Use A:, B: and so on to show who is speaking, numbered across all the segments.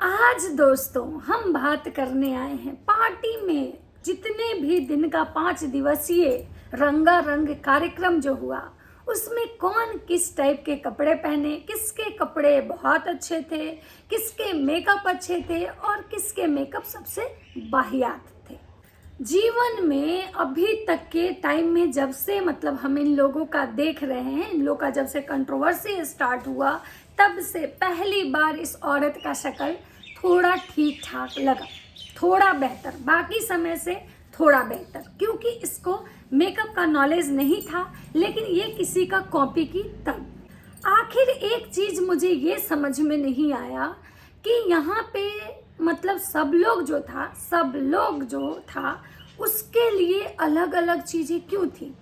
A: आज दोस्तों हम बात करने आए हैं पार्टी में जितने भी दिन का 5 दिवसीय रंगारंग कार्यक्रम जो हुआ उसमें कौन किस टाइप के कपड़े पहने, किसके कपड़े बहुत अच्छे थे, किसके मेकअप अच्छे थे और किसके मेकअप सबसे वाहियात थे। जीवन में अभी तक के टाइम में जब से हम इन लोगों का देख रहे हैं, इन लोगों का जब से कंट्रोवर्सी स्टार्ट हुआ तब से पहली बार इस औरत का शक्ल थोड़ा ठीक ठाक लगा, थोड़ा बेहतर, बाकी समय से थोड़ा बेहतर, क्योंकि इसको मेकअप का नॉलेज नहीं था लेकिन ये किसी का कॉपी की तब। आखिर एक चीज़ मुझे ये समझ में नहीं आया कि यहाँ पे सब लोग जो था उसके लिए अलग अलग चीज़ें क्यों थी,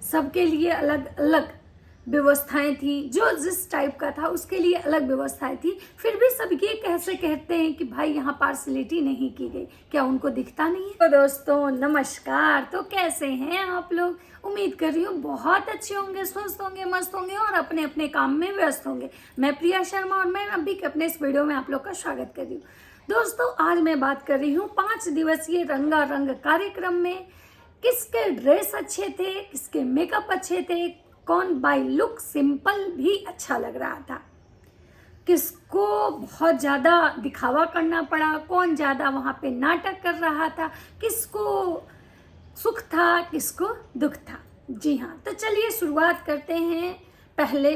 A: सबके लिए अलग अलग व्यवस्थाएं थी, जो जिस टाइप का था उसके लिए अलग व्यवस्थाएं थी। फिर भी सब ये कैसे कहते हैं कि भाई यहाँ पार्शलिटी नहीं की गई, क्या उनको दिखता नहीं है? तो दोस्तों नमस्कार, तो कैसे हैं आप लोग? उम्मीद कर रही हूँ बहुत अच्छे होंगे, स्वस्थ होंगे, मस्त होंगे और अपने अपने काम में व्यस्त होंगे। मैं प्रिया शर्मा और मैं अभी अपने इस वीडियो में आप लोग का स्वागत कर रही हूँ। दोस्तों आज मैं बात कर रही हूँ 5 दिवसीय रंगारंग कार्यक्रम में किसके ड्रेस अच्छे थे, किसके मेकअप अच्छे थे, कौन बाय लुक सिंपल भी अच्छा लग रहा था, किसको बहुत ज़्यादा दिखावा करना पड़ा, कौन ज़्यादा वहाँ पे नाटक कर रहा था, किसको सुख था, किसको दुख था। जी हाँ, तो चलिए शुरुआत करते हैं पहले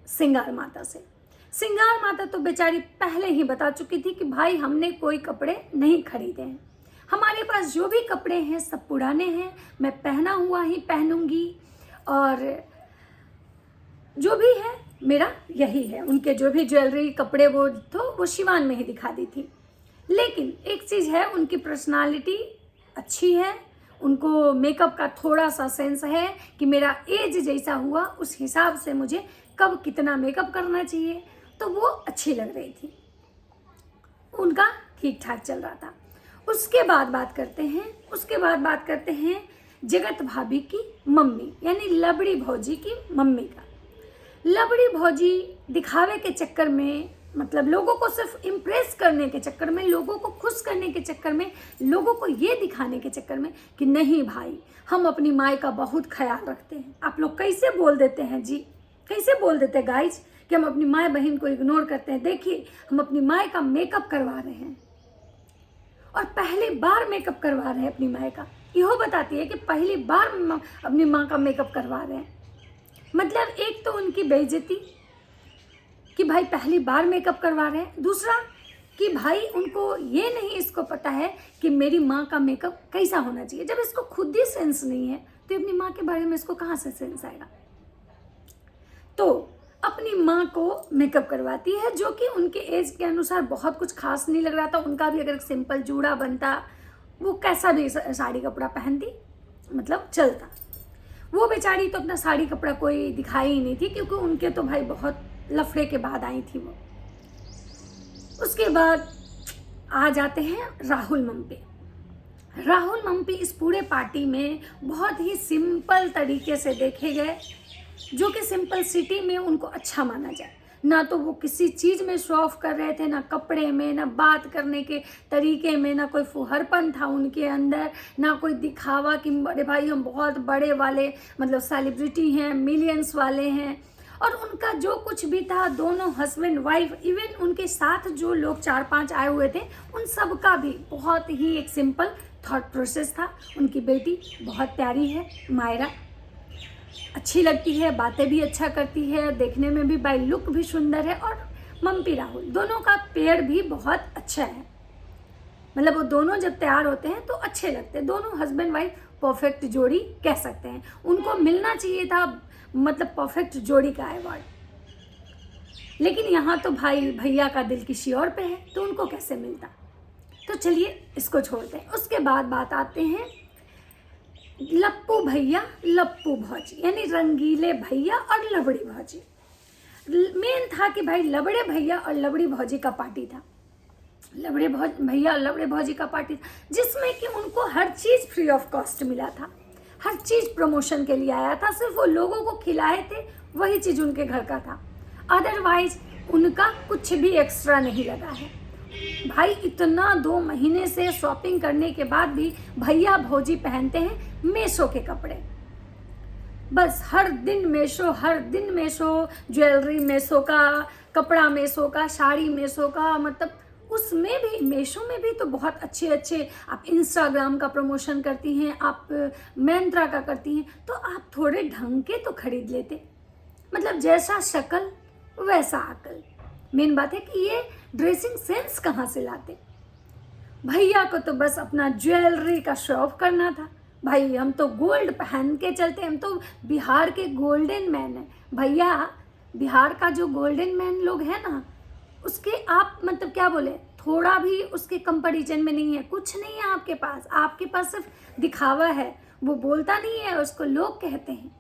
A: सिंगार माता से। सिंगार माता तो बेचारी पहले ही बता चुकी थी कि भाई हमने कोई कपड़े नहीं खरीदे हैं, हमारे पास जो भी कपड़े हैं सब पुराने हैं, मैं पहना हुआ ही पहनूंगी और जो भी है मेरा यही है। उनके जो भी ज्वेलरी कपड़े वो शिवान में ही दिखा दी थी। लेकिन एक चीज़ है, उनकी पर्सनालिटी अच्छी है, उनको मेकअप का थोड़ा सा सेंस है कि मेरा एज जैसा हुआ उस हिसाब से मुझे कब कितना मेकअप करना चाहिए, तो वो अच्छी लग रही थी, उनका ठीक ठाक चल रहा था। उसके बाद बात करते हैं जगत भाभी की मम्मी यानी लबड़ी भौजी की मम्मी का। लबड़ी भौजी दिखावे के चक्कर में, लोगों को सिर्फ इम्प्रेस करने के चक्कर में, लोगों को खुश करने के चक्कर में, लोगों को ये दिखाने के चक्कर में कि नहीं भाई हम अपनी माँ का बहुत ख्याल रखते हैं। आप लोग कैसे बोल देते हैं जी, कैसे बोल देते हैं गाइज कि हम अपनी माँ बहन को इग्नोर करते हैं। देखिए हम अपनी माँ का मेकअप करवा रहे हैं और पहली बार मेकअप करवा रहे हैं अपनी माँ का, यह बताती है कि पहली बार अपनी माँ का मेकअप करवा रहे हैं। एक तो उनकी बेइज्जती कि भाई पहली बार मेकअप करवा रहे हैं, दूसरा कि भाई उनको ये नहीं इसको पता है कि मेरी माँ का मेकअप कैसा होना चाहिए। जब इसको खुद ही सेंस नहीं है तो अपनी माँ के बारे में इसको कहाँ से सेंस आएगा। तो अपनी माँ को मेकअप करवाती है जो कि उनके एज के अनुसार बहुत कुछ खास नहीं लग रहा था। उनका भी अगर सिंपल जूड़ा बनता, वो कैसा भी साड़ी कपड़ा पहनती चलता, वो बेचारी तो अपना साड़ी कपड़ा कोई दिखाई ही नहीं थी, क्योंकि उनके तो भाई बहुत लफड़े के बाद आई थी वो। उसके बाद आ जाते हैं राहुल मम्पी इस पूरे पार्टी में बहुत ही सिंपल तरीके से देखे गए, जो कि सिंपल सिटी में उनको अच्छा माना जाए। ना तो वो किसी चीज़ में शो ऑफ कर रहे थे, ना कपड़े में, ना बात करने के तरीके में, ना कोई फुहरपन था उनके अंदर, ना कोई दिखावा कि बड़े भाई हम बहुत बड़े वाले सेलिब्रिटी हैं, मिलियंस वाले हैं। और उनका जो कुछ भी था, दोनों हस्बैंड वाइफ, इवन उनके साथ जो लोग 4-5 आए हुए थे, उन सब का भी बहुत ही एक सिंपल थॉट प्रोसेस था। उनकी बेटी बहुत प्यारी है, मायरा अच्छी लगती है, बातें भी अच्छा करती है, देखने में भी बाय लुक भी सुंदर है, और मम्पी राहुल दोनों का पेयर भी बहुत अच्छा है। वो दोनों जब तैयार होते हैं तो अच्छे लगते हैं, दोनों हस्बैंड वाइफ परफेक्ट जोड़ी कह सकते हैं। उनको मिलना चाहिए था परफेक्ट जोड़ी का अवार्ड, लेकिन यहाँ तो भाई भैया का दिल किसी और पे है, तो उनको कैसे मिलता। तो चलिए इसको छोड़ते हैं। उसके बाद बात आते हैं लप्पू भैया लप्पू भौजी यानी रंगीले भैया और लबड़ी भौजी। मेन था कि भाई लबड़े भैया और लबड़ी भौजी का पार्टी था, भैया और लबड़े भौजी का पार्टी था, जिसमें कि उनको हर चीज़ फ्री ऑफ कॉस्ट मिला था, हर चीज़ प्रमोशन के लिए आया था। सिर्फ वो लोगों को खिलाए थे, वही चीज़ उनके घर का था, अदरवाइज उनका कुछ भी एक्स्ट्रा नहीं लगा है। भाई इतना 2 महीने से शॉपिंग करने के बाद भी भैया भौजी पहनते हैं मीशो के कपड़े। बस हर दिन मीशो, हर दिन मीशो, ज्वेलरी मीशो का, कपड़ा मीशो का, साड़ी मीशो का, मतलब उसमें भी मीशो में भी तो बहुत अच्छे अच्छे आप इंस्टाग्राम का प्रमोशन करती हैं, आप मिंत्रा का करती हैं, तो आप थोड़े ढंग के तो खरीद लेते। मतलब जैसा शक्ल वैसा अकल। मेन बात है कि ये ड्रेसिंग सेंस कहाँ से लाते। भैया को तो बस अपना ज्वेलरी का शो ऑफ करना था। भाई हम तो गोल्ड पहन के चलते, हम तो बिहार के गोल्डन मैन हैं। भैया बिहार का जो गोल्डन मैन लोग हैं ना, उसके आप मतलब क्या बोले, थोड़ा भी उसके कंपैरिजन में नहीं है। कुछ नहीं है आपके पास सिर्फ दिखावा है। वो बोलता नहीं है, उसको लोग कहते हैं।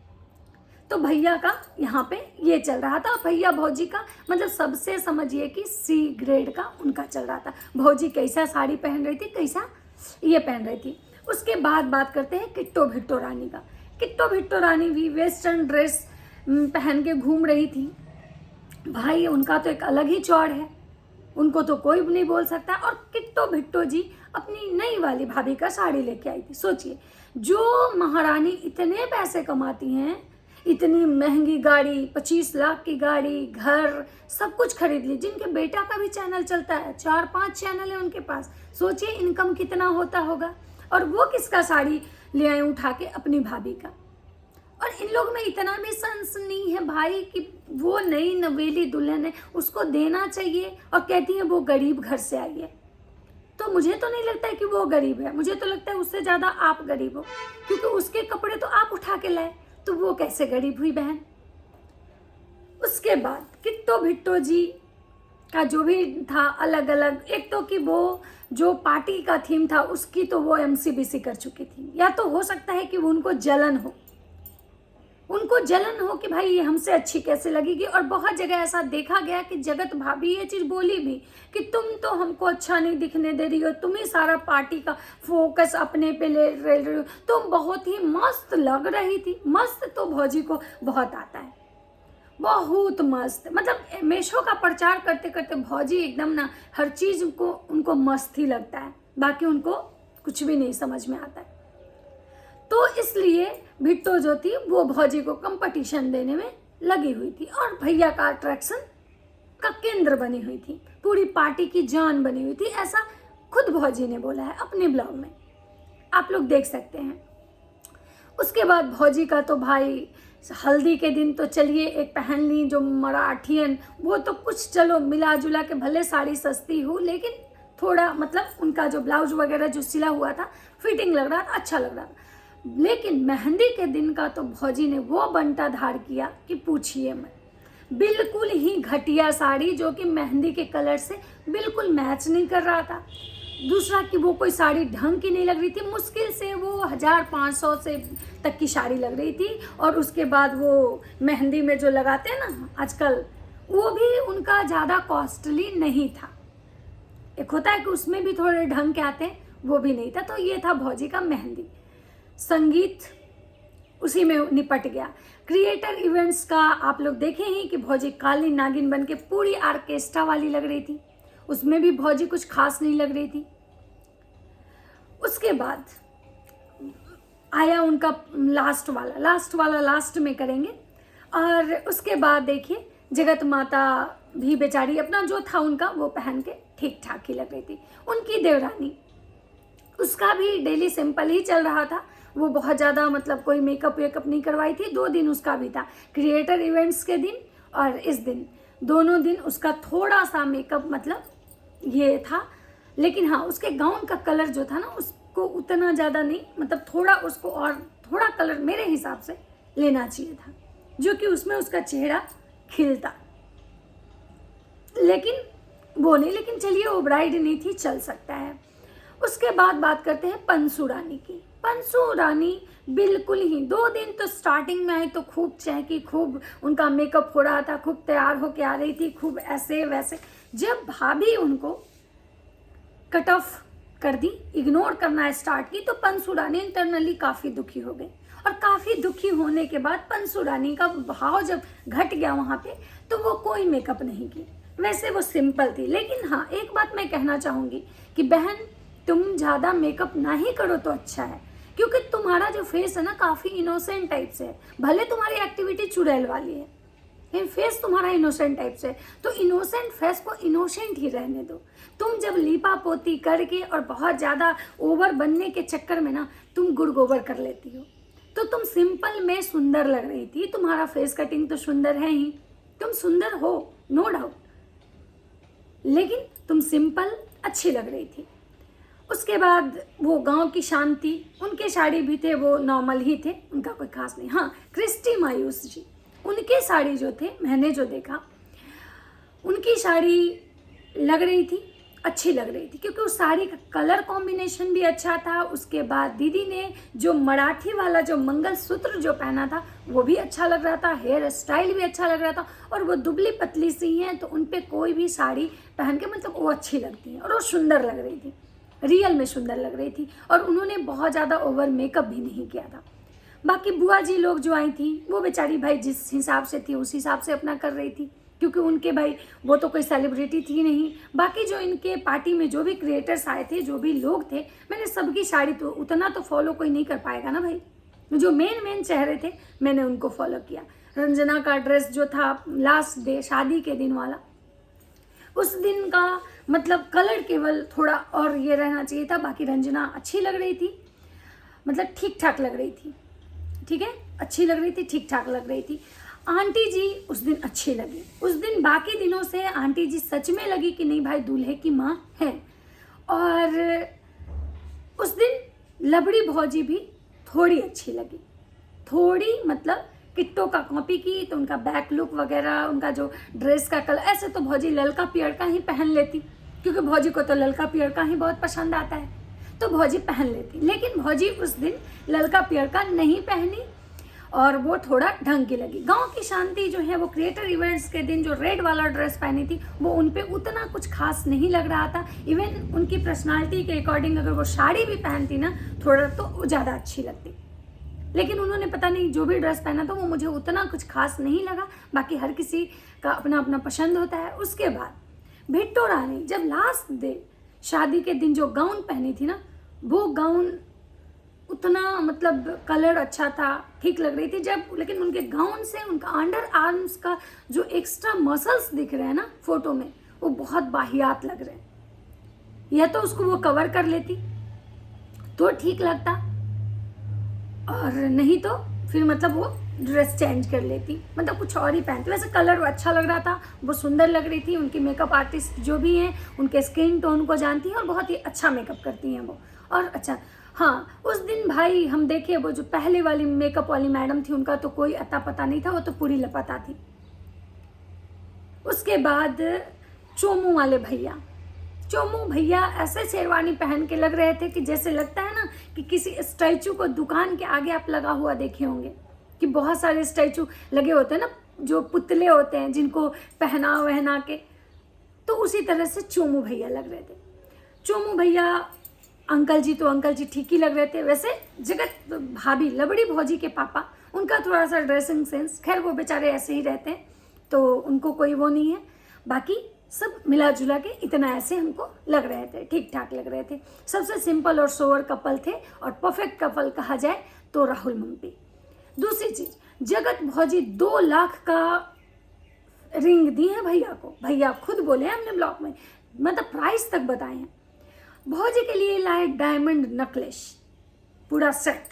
A: तो भैया का यहाँ पे ये चल रहा था। और भैया भौजी का मतलब सबसे समझिए कि सी ग्रेड का उनका चल रहा था। भौजी कैसा साड़ी पहन रही थी, कैसा ये पहन रही थी। उसके बाद बात करते हैं किट्टो भिट्टो रानी का। किट्टो भिट्टो रानी भी वेस्टर्न ड्रेस पहन के घूम रही थी। भाई उनका तो एक अलग ही चौड़ है, उनको तो कोई भी नहीं बोल सकता। और किट्टो भिट्टो जी अपनी नई वाली भाभी का साड़ी लेके आई थी। सोचिए, जो महारानी इतने पैसे कमाती हैं, इतनी महंगी गाड़ी, 25 लाख की गाड़ी, घर, सब कुछ खरीद ली, जिनके बेटा का भी चैनल चलता है, 4-5 चैनल है उनके पास। सोचिए इनकम कितना होता होगा। और वो किसका साड़ी ले आए उठा के, अपनी भाभी का। और इन लोग में इतना भी सेंस नहीं है भाई कि वो नई नवेली दुल्हन है, उसको देना चाहिए। और कहती है वो गरीब घर से आई है। तो मुझे तो नहीं लगता है कि वो गरीब है, मुझे तो लगता है उससे ज़्यादा आप गरीब हो, क्योंकि उसके कपड़े तो आप उठा के लाए, तो वो कैसे गरीब हुई बहन। उसके बाद किट्टो भिट्टो जी का जो भी था अलग अलग, एक तो कि वो जो पार्टी का थीम था उसकी तो वो MCBC कर चुकी थी। या तो हो सकता है कि वो उनको जलन हो कि भाई ये हमसे अच्छी कैसे लगेगी। और बहुत जगह ऐसा देखा गया कि जगत भाभी ये चीज़ बोली भी कि तुम तो हमको अच्छा नहीं दिखने दे रही हो, तुम ही सारा पार्टी का फोकस अपने पे ले रही हो, तुम बहुत ही मस्त लग रही थी। मस्त तो भौजी को बहुत आता है, बहुत मस्त। मतलब मीशो का प्रचार करते करते भौजी एकदम ना हर चीज़ को उनको मस्त ही लगता है, बाकी उनको कुछ भी नहीं समझ में आता है। तो इसलिए भिट्टो जो थी वो भौजी को कंपटीशन देने में लगी हुई थी और भैया का अट्रैक्शन का केंद्र बनी हुई थी, पूरी पार्टी की जान बनी हुई थी। ऐसा खुद भौजी ने बोला है अपने ब्लॉग में, आप लोग देख सकते हैं। उसके बाद भौजी का तो भाई हल्दी के दिन तो चलिए एक पहन ली जो मराठियन, वो तो कुछ चलो मिला जुला के, भले साड़ी सस्ती हो लेकिन थोड़ा मतलब उनका जो ब्लाउज वगैरह जो सिला हुआ था फिटिंग लग रहा था, अच्छा लग रहा था। लेकिन मेहंदी के दिन का तो भौजी ने वो बंटा धार किया कि पूछिए मत। बिल्कुल ही घटिया साड़ी जो कि मेहंदी के कलर से बिल्कुल मैच नहीं कर रहा था। दूसरा कि वो कोई साड़ी ढंग की नहीं लग रही थी, मुश्किल से वो 1500 से तक की साड़ी लग रही थी। और उसके बाद वो मेहंदी में जो लगाते हैं ना आजकल, वो भी उनका ज़्यादा कॉस्टली नहीं था। एक होता है कि उसमें भी थोड़े ढंग के आते हैं, वो भी नहीं था। तो ये था भौजी का मेहंदी। संगीत उसी में निपट गया। क्रिएटर इवेंट्स का आप लोग देखे ही कि भौजी काली नागिन बन के पूरी आर्केस्ट्रा वाली लग रही थी, उसमें भी भौजी कुछ खास नहीं लग रही थी। उसके बाद आया उनका लास्ट वाला लास्ट में करेंगे। और उसके बाद देखिए जगत माता भी बेचारी अपना जो था उनका वो पहन के ठीक ठाक ही लग रही थी। उनकी देवरानी, उसका भी डेली सिंपल ही चल रहा था, वो बहुत ज़्यादा मतलब कोई मेकअप वेकअप नहीं करवाई थी। 2 दिन उसका भी था, क्रिएटर इवेंट्स के दिन और इस दिन, दोनों दिन उसका थोड़ा सा मेकअप मतलब ये था। लेकिन हाँ, उसके गाउन का कलर जो था ना उसको उतना ज़्यादा नहीं, मतलब थोड़ा उसको और थोड़ा कलर मेरे हिसाब से लेना चाहिए था, जो कि उसमें उसका चेहरा खिलता। लेकिन वो नहीं, लेकिन चलिए वो ब्राइड नहीं थी, चल सकता है। उसके बाद बात करते हैं पंसू रानी की। पंसू रानी बिल्कुल ही 2 दिन तो स्टार्टिंग में आई तो खूब चहकी, खूब उनका मेकअप हो रहा था, खूब तैयार होके आ रही थी, खूब ऐसे वैसे। जब भाभी उनको कट ऑफ कर दी, इग्नोर करना स्टार्ट की, तो पंसू रानी इंटरनली काफ़ी दुखी हो गई। और काफ़ी दुखी होने के बाद पंसू रानी का भाव जब घट गया वहाँ पे, तो वो कोई मेकअप नहीं की, वैसे वो सिंपल थी। लेकिन हाँ, एक बात मैं कहना चाहूँगी कि बहन तुम ज़्यादा मेकअप ना ही करो तो अच्छा है, क्योंकि तुम्हारा जो फेस है ना काफ़ी इनोसेंट टाइप से है। भले तुम्हारी एक्टिविटी चुड़ैल वाली है लेकिन फेस तुम्हारा इनोसेंट टाइप से है, तो इनोसेंट फेस को इनोसेंट ही रहने दो। तुम जब लीपा पोती करके और बहुत ज़्यादा ओवर बनने के चक्कर में ना तुम गुड़ गोबर कर लेती हो, तो तुम सिंपल में सुंदर लग रही थी। तुम्हारा फेस कटिंग तो सुंदर है ही, तुम सुंदर हो नो डाउट, लेकिन तुम सिंपल अच्छी लग रही थी। उसके बाद वो गांव की शांति, उनके साड़ी भी थे वो नॉर्मल ही थे, उनका कोई खास नहीं। हाँ, क्रिस्टी मायूस जी, उनके साड़ी जो थे मैंने जो देखा, उनकी साड़ी लग रही थी, अच्छी लग रही थी, क्योंकि उस साड़ी का कलर कॉम्बिनेशन भी अच्छा था। उसके बाद दीदी ने जो मराठी वाला जो मंगलसूत्र जो पहना था वो भी अच्छा लग रहा था, हेयर स्टाइल भी अच्छा लग रहा था, और वो दुबली पतली सी हैं तो उन पे कोई भी साड़ी पहन के मतलब वो अच्छी लगती है और वो सुंदर लग रही थी, रियल में सुंदर लग रही थी। और उन्होंने बहुत ज़्यादा ओवर मेकअप भी नहीं किया था। बाकी बुआ जी लोग जो आई थी वो बेचारी भाई जिस हिसाब से थी उस हिसाब से अपना कर रही थी, क्योंकि उनके भाई वो तो कोई सेलिब्रिटी थी नहीं। बाकी जो इनके पार्टी में जो भी क्रिएटर्स आए थे, जो भी लोग थे, मैंने सबकी साड़ी तो उतना तो फॉलो कोई नहीं कर पाएगा ना भाई। जो मेन चेहरे थे मैंने उनको फॉलो किया। रंजना का ड्रेस जो था लास्ट डे शादी के दिन वाला, उस दिन का मतलब कलर केवल थोड़ा और ये रहना चाहिए था। बाकी रंजना अच्छी लग रही थी, मतलब ठीक ठाक लग रही थी, ठीक है, अच्छी लग रही थी, ठीक ठाक लग रही थी। आंटी जी उस दिन अच्छी लगी। उस दिन बाकी दिनों से आंटी जी सच में लगी कि नहीं भाई दूल्हे की माँ है। और उस दिन लबड़ी भौजी भी थोड़ी अच्छी लगी, थोड़ी मतलब किट्टो का कॉपी की, तो उनका बैक लुक वगैरह, उनका जो ड्रेस का कलर, ऐसे तो भौजी ललका पियर का ही पहन लेती, क्योंकि भौजी को तो ललका पियर का ही बहुत पसंद आता है, तो भौजी पहन लेती। लेकिन भौजी उस दिन ललका पियर का नहीं पहनी और वो थोड़ा ढंग की लगी। गांव की शांति जो है वो क्रिएटर इवेंट्स के दिन जो रेड वाला ड्रेस पहनी थी वो उन पे उतना कुछ खास नहीं लग रहा था। इवन उनकी पर्सनालिटी के अकॉर्डिंग अगर वो साड़ी भी पहनती ना थोड़ा तो ज़्यादा अच्छी लगती, लेकिन उन्होंने पता नहीं जो भी ड्रेस पहना था वो मुझे उतना कुछ खास नहीं लगा। बाकी हर किसी का अपना अपना पसंद होता है। उसके बाद भिट्टो रानी जब लास्ट डे शादी के दिन जो गाउन पहनी थी ना, वो गाउन उतना मतलब कलर अच्छा था, ठीक लग रही थी जब, लेकिन उनके गाउन से उनका अंडर आर्म्स का जो एक्स्ट्रा मसल्स दिख रहे हैं ना फोटो में, वो बहुत बाहियात लग रहे हैं। या तो उसको वो कवर कर लेती तो ठीक लगता, और नहीं तो फिर मतलब वो ड्रेस चेंज कर लेती, मतलब कुछ और ही पहनती। वैसे कलर अच्छा लग रहा था, वो सुंदर लग रही थी। उनकी मेकअप आर्टिस्ट जो भी हैं उनके स्किन टोन को जानती हैं और बहुत ही अच्छा मेकअप करती हैं वो। और अच्छा हाँ, उस दिन भाई हम देखे वो जो पहले वाली मेकअप वाली मैडम थी उनका तो कोई अता पता नहीं था, वो तो पूरी लापता थी। उसके बाद चोमू वाले भैया, चोमू भैया ऐसे शेरवानी पहन के लग रहे थे कि जैसे लगता है ना कि किसी स्टैचू को दुकान के आगे आप लगा हुआ देखे होंगे कि बहुत सारे स्टैचू लगे होते हैं ना, जो पुतले होते हैं जिनको पहना वहना के, तो उसी तरह से चोमू भैया लग रहे थे। चोमू भैया अंकल जी तो अंकल जी ठीक ही लग रहे थे। वैसे जगत भाभी लबड़ी भौजी के पापा, उनका थोड़ा सा ड्रेसिंग सेंस, खैर वो बेचारे ऐसे ही रहते हैं तो उनको कोई वो नहीं है। बाकी सब मिला जुला के इतना ऐसे हमको लग रहे थे, ठीक ठाक लग रहे थे। सबसे सिंपल और सोवर कपल थे, और परफेक्ट कपल कहा जाए तो राहुल मम्पी। दूसरी चीज, जगत भौजी 2 लाख का रिंग दी है भैया को, भैया खुद बोले हैं हमने ब्लॉग में, मतलब प्राइस तक बताए हैं। भौजी के लिए लाए डायमंड नेकलेस पूरा सेट,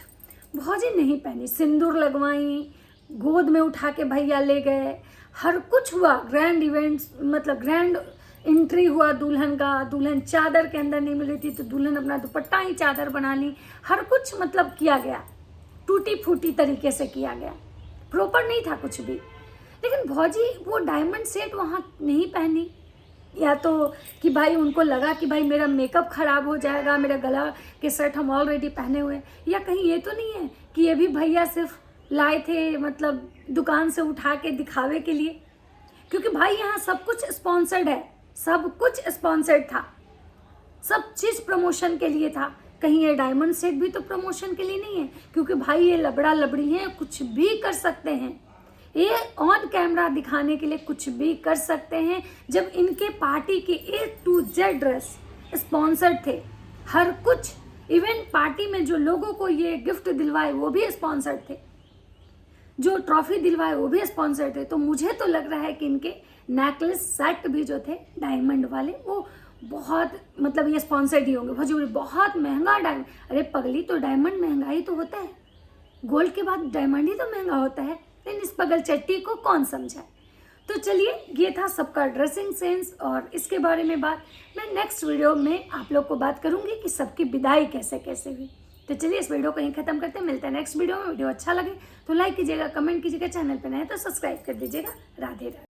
A: भौजी नहीं पहनी, सिंदूर लगवाई, गोद में उठा के भैया ले गए, हर कुछ हुआ। ग्रैंड इवेंट्स मतलब ग्रैंड एंट्री हुआ दुल्हन का, दुल्हन चादर के अंदर नहीं मिल रही थी तो दुल्हन अपना दुपट्टा ही चादर बना ली, हर कुछ मतलब किया गया, टूटी फूटी तरीके से किया गया, प्रॉपर नहीं था कुछ भी। लेकिन भौजी वो डायमंड सेट वहाँ नहीं पहनी, या तो कि भाई उनको लगा कि भाई मेरा मेकअप खराब हो जाएगा, मेरा गला के सेट हम ऑलरेडी पहने हुए, या कहीं ये तो नहीं है कि ये भी भैया सिर्फ लाए थे मतलब दुकान से उठा के दिखावे के लिए, क्योंकि भाई यहाँ सब कुछ स्पॉन्सर्ड है, सब कुछ स्पॉन्सर्ड था, सब चीज़ प्रमोशन के लिए था। कहीं ये डायमंड सेट भी तो प्रमोशन के लिए नहीं है, क्योंकि भाई ये लबड़ा लबड़ी हैं, कुछ भी कर सकते हैं। ये ऑन कैमरा दिखाने के लिए कुछ भी कर सकते हैं। जब इनके पार्टी के A to Z dress sponsored थे, हर कुछ, इवन पार्टी में जो लोगों को ये गिफ्ट दिलवाए वो भी स्पॉन्सर्ड थे, जो ट्रॉफी दिलवाए वो भी स्पॉन्सर्ड थे। तो मुझे तो लग रहा है कि इनके नेकलेस सेट भी जो थे डायमंड वाले, वो बहुत मतलब ये स्पॉन्सर्ड ही होंगे। भजूरी बहुत महंगा डायमंड, अरे पगली, तो डायमंड महंगा ही तो होता है, गोल्ड के बाद डायमंड ही तो महंगा होता है। लेकिन इस पगल चट्टी को कौन समझाए। तो चलिए, ये था सबका ड्रेसिंग सेंस और इसके बारे में बात। मैं नेक्स्ट वीडियो में आप लोग को बात करूंगी कि सबकी विदाई कैसे कैसे हुई। तो चलिए इस वीडियो को यहीं खत्म करते हैं, मिलते हैं नेक्स्ट वीडियो में। वीडियो अच्छा लगे तो लाइक कीजिएगा, कमेंट कीजिएगा, चैनल पर नए तो सब्सक्राइब कर दीजिएगा। राधे राधे।